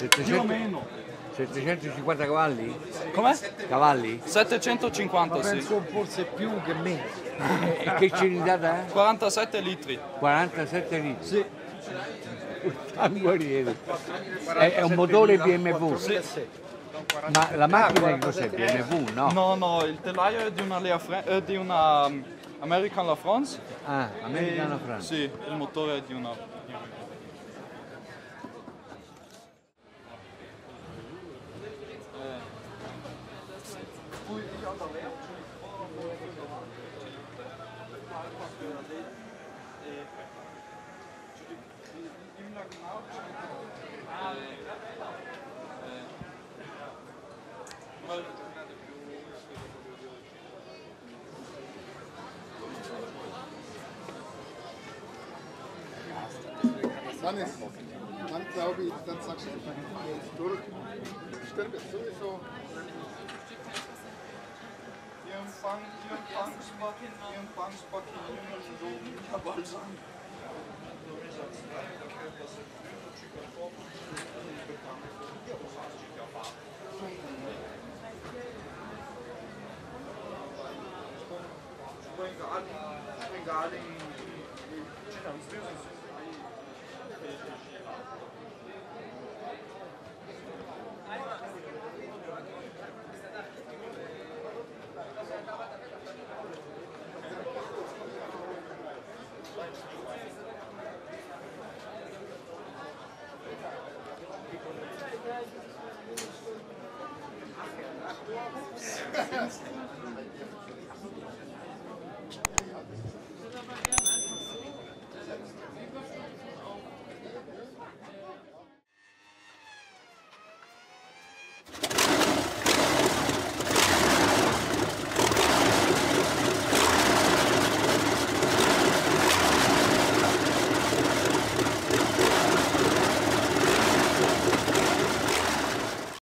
Più o 700, meno. 750 cavalli? Com'è? Cavalli? 750, sì. Penso forse più che meno. E che cilindrata è? 47 litri. 47 litri. Sì, Tanguarieri. È un motore BMW. 4007. Ma la macchina che cos'è? BMW, no? No, no, il telaio è di una American La France. Ah, Americana Francia. Sì, il motore è di una. Dann glaube ich, dann sagst du, jetzt durch. Stimmt, sowieso.